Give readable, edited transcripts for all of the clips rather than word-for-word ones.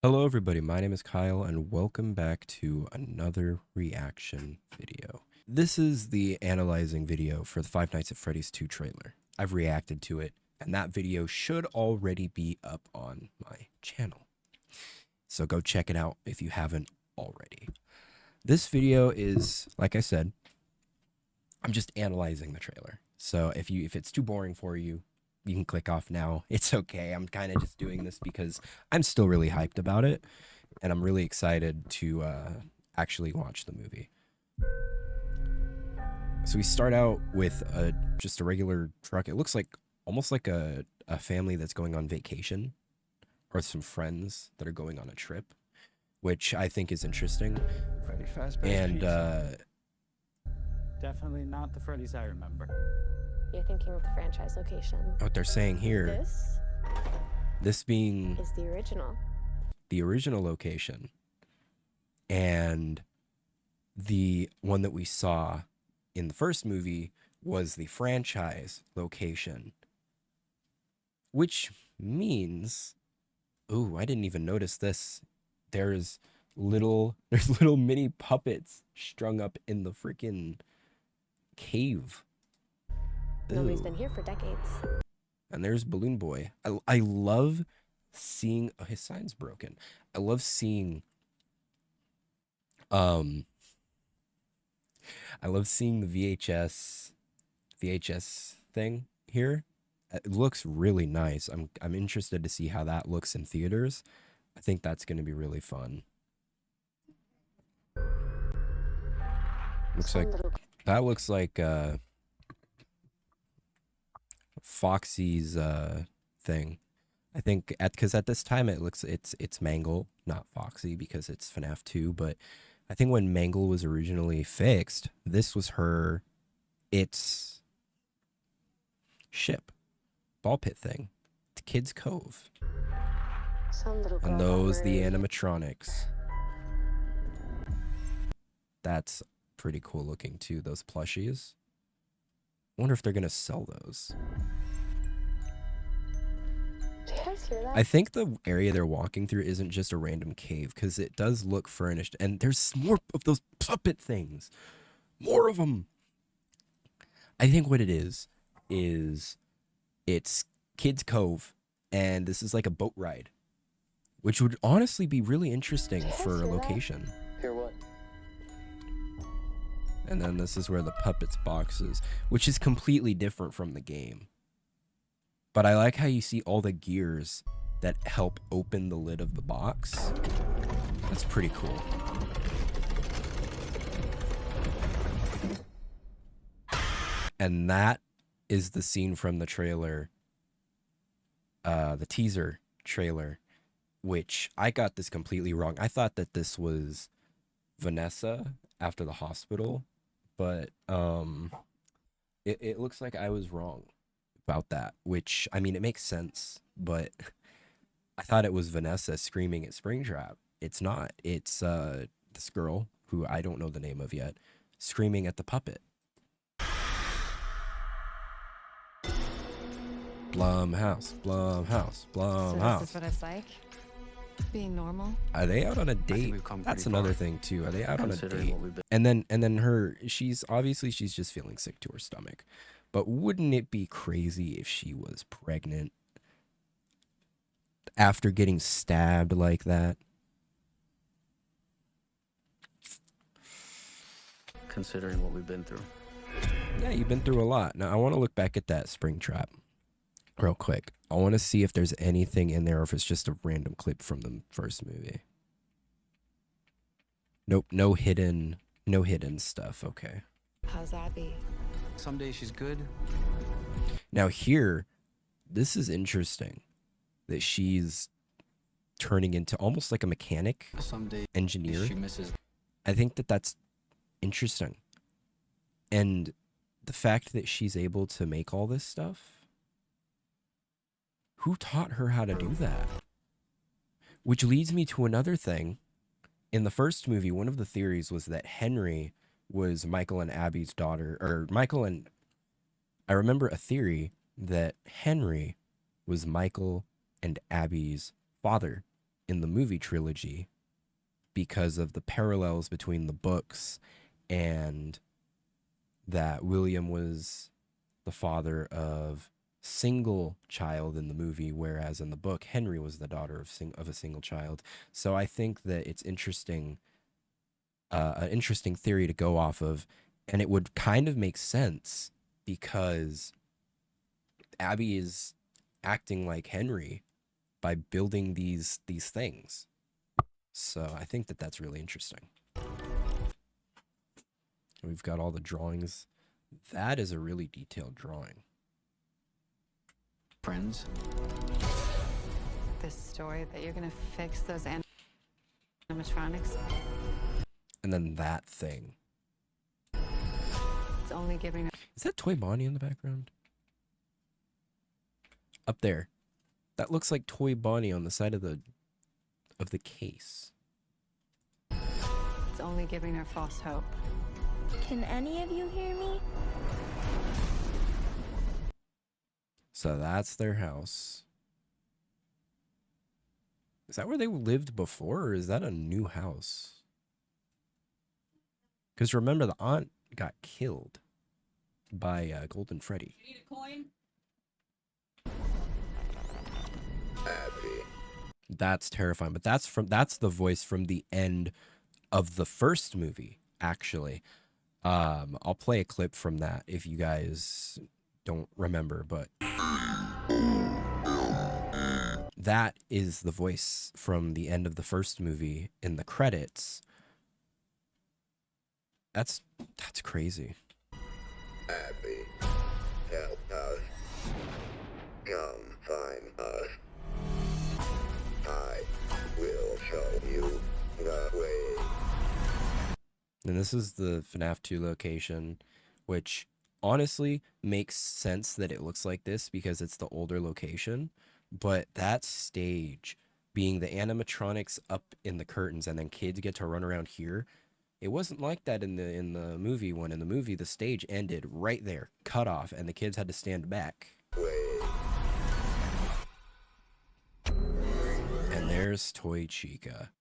Hello everybody, my name is Kyle and welcome back to another reaction video. This is the analyzing video for the Five Nights at Freddy's 2 trailer. I've reacted to it and that video should already be up on my channel. So go check it out if you haven't already. This video is, like I said, I'm just analyzing the trailer. So if it's too boring for you, you can click off now. It's okay. I'm kind of just doing this because I'm still really hyped about it, and I'm really excited to actually watch the movie. So we start out with just a regular truck. It looks like almost like a family that's going on vacation, or some friends that are going on a trip, which I think is interesting. Freddy Fazbear's And Pizza. Definitely not the Freddy's I remember. You're thinking of the franchise location. what they're saying here, This being is the original location, and the one that we saw in the first movie was the franchise location, which means, ooh, I didn't even notice this. There's little mini puppets strung up in the freaking cave. Nobody's been here for decades. And there's Balloon Boy. I love seeing, oh, his sign's broken. I love seeing I love seeing the VHS thing here. It looks really nice. I'm interested to see how that looks in theaters. I think that's going to be really fun. Looks like Foxy's thing. I think because at this time it's Mangle, not Foxy, because it's FNAF 2, but I think when Mangle was originally fixed, this was its ship, ball pit thing, the Kids Cove. And those the animatronics. That's pretty cool looking too, those plushies. I wonder if they're gonna sell those. Do you guys hear that? I think the area they're walking through isn't just a random cave, because it does look furnished, and there's more of those puppet things. More of them. I think what it is it's Kids Cove, and this is like a boat ride, which would honestly be really interesting for a location. Hear what? And then this is where the puppets box is, which is completely different from the game. But I like how you see all the gears that help open the lid of the box. That's pretty cool. And that is the scene from the trailer, the teaser trailer, which I got this completely wrong. I thought that this was Vanessa after the hospital, but it looks like I was wrong about that, which, I mean, it makes sense, but I thought it was Vanessa screaming at Springtrap. It's not. It's this girl, who I don't know the name of yet, screaming at the puppet. Blumhouse, Blumhouse, Blumhouse. So this is what it's like? Being normal? Are they out on a date? That's another thing too. Are they out on a date? And then she's just feeling sick to her stomach. But wouldn't it be crazy if she was pregnant after getting stabbed like that? Considering what we've been through. Yeah, you've been through a lot. Now I want to look back at that Springtrap real quick. I want to see if there's anything in there, or if it's just a random clip from the first movie. Nope, no hidden stuff. Okay. How's Abby? Some days she's good. Now here, this is interesting that she's turning into almost like a mechanic, Some days engineer. she misses. I think that that's interesting. And the fact that she's able to make all this stuff, who taught her how to do that? Which leads me to another thing. In the first movie, one of the theories was that Henry was Michael and Abby's daughter, or I remember a theory that Henry was Michael and Abby's father, in the movie trilogy because of the parallels between the books and that William was the father of single child in the movie, whereas in the book Henry was the daughter of a single child. So I think that it's interesting, an interesting theory to go off of, and it would kind of make sense because Abby is acting like Henry by building these things. So I think that that's really interesting. We've got all the drawings. That is a really detailed drawing. Friends? This story that you're gonna fix those animatronics. And then that thing. It's only giving her. Is that Toy Bonnie in the background? Up there. That looks like Toy Bonnie on the side of the case. It's only giving her false hope. Can any of you hear me? So that's their house. Is that where they lived before, or is that a new house? Because remember, the aunt got killed by Golden Freddy. You need a coin? That's terrifying, but that's the voice from the end of the first movie, actually. I'll play a clip from that if you guys don't remember, but that is the voice from the end of the first movie in the credits. That's crazy. Abby, help us. Come find us. I will show you the way. And this is the FNAF 2 location, which honestly makes sense that it looks like this because it's the older location. But that stage being the animatronics up in the curtains and then kids get to run around here, it wasn't like that in the movie one. In the movie, the stage ended right there, cut off, and the kids had to stand back. And there's Toy Chica.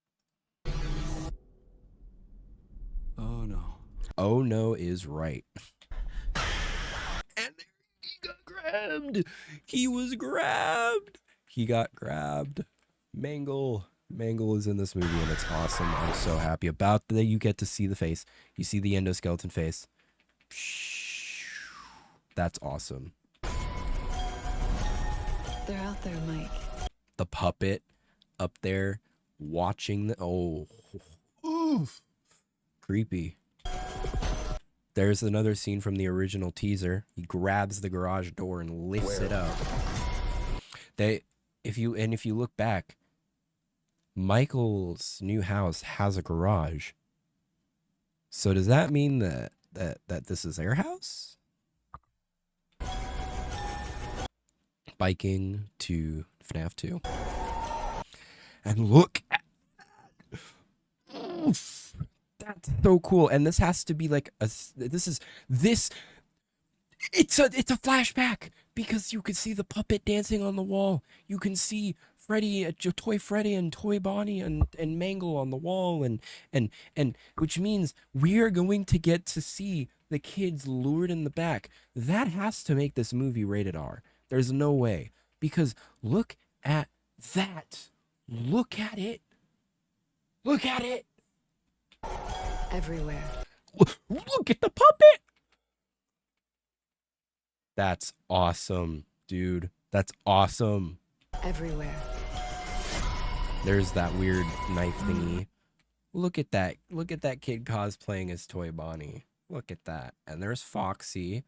Oh no. Oh no is right. And there he got grabbed. He was grabbed. He got grabbed. Mangle is in this movie and it's awesome. I'm so happy about that. You get to see the face. You see the endoskeleton face. That's awesome. They're out there, Mike. The puppet up there watching the oof. Creepy. There's another scene from the original teaser. He grabs the garage door and lifts it up. If you look back, Michael's new house has a garage. So does that mean that this is their house? Biking to FNAF 2. And look at that. Oof. That's so cool. And this has to be like it's a flashback because you can see the puppet dancing on the wall. You can see Freddy, Toy Freddy and Toy Bonnie and Mangle on the wall and which means we are going to get to see the kids lured in the back. That has to make this movie rated R. There's no way, because look at that. Look at it. Look at it. Everywhere. Look at the puppet. That's awesome, dude. That's awesome. Everywhere. There's that weird knife thingy. Look at that. Look at that kid cosplaying as Toy Bonnie. Look at that. And there's Foxy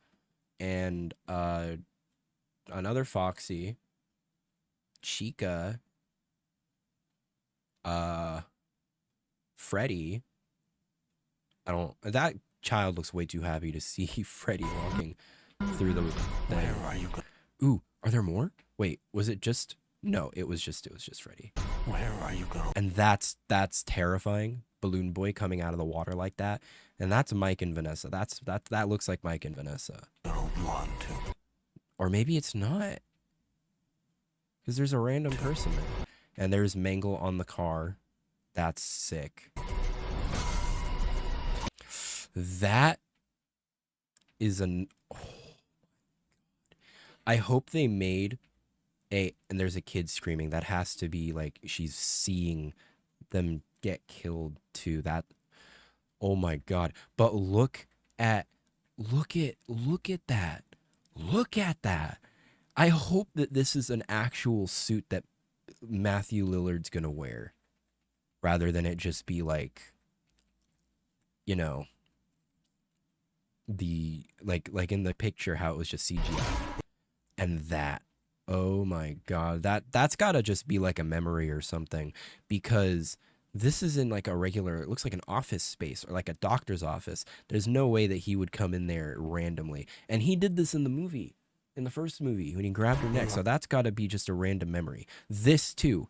and another Foxy, Chica, Freddy. That child looks way too happy to see Freddy walking through the Where are you going? Ooh, are there more? Wait, was it just no, it was just Freddy. Where are you going? And that's terrifying. Balloon Boy coming out of the water like that. And that's Mike and Vanessa. That looks like Mike and Vanessa. Don't want to. Or maybe it's not. Because there's a random person there. And there's Mangle on the car. That's sick. That is an... Oh. I hope they made a... And there's a kid screaming. That has to be like she's seeing them get killed too. That... Oh my god. But look at that. Look at that. I hope that this is an actual suit that Matthew Lillard's gonna wear, rather than it just be like, you know, the like in the picture how it was just CGI. And that, oh my god, that's gotta just be like a memory or something, because this is in like a regular, it looks like an office space or like a doctor's office. There's no way that he would come in there randomly. And he did this in the movie, in the first movie, when he grabbed her neck. So that's got to be just a random memory. This too,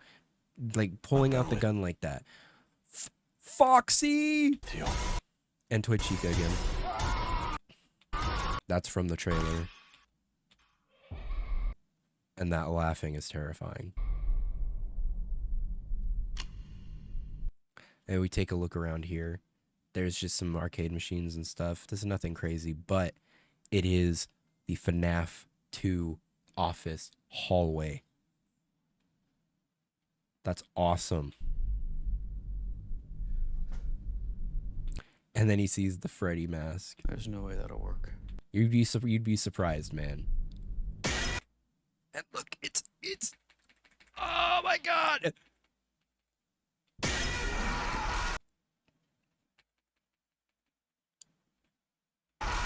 like pulling out the gun like that. Foxy! And Twitchika again. That's from the trailer. And that laughing is terrifying. And we take a look around here. There's just some arcade machines and stuff. This is nothing crazy, but it is the FNAF 2 office hallway. That's awesome. And then he sees the Freddy mask. There's no way that'll work. You'd be surprised, man. And look, it's oh my god.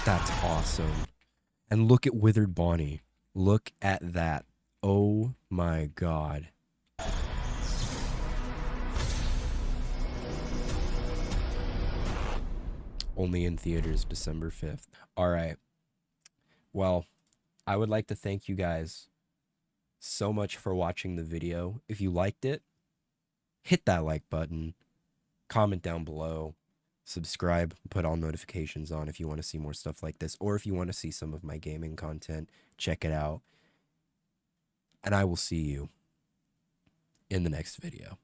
That's awesome. And look at Withered Bonnie. Look at that. Oh my god. Only in theaters December 5th. All right. Well, I would like to thank you guys so much for watching the video. If you liked it, hit that like button, comment down below, subscribe, put all notifications on if you want to see more stuff like this, or if you want to see some of my gaming content, check it out. And I will see you in the next video.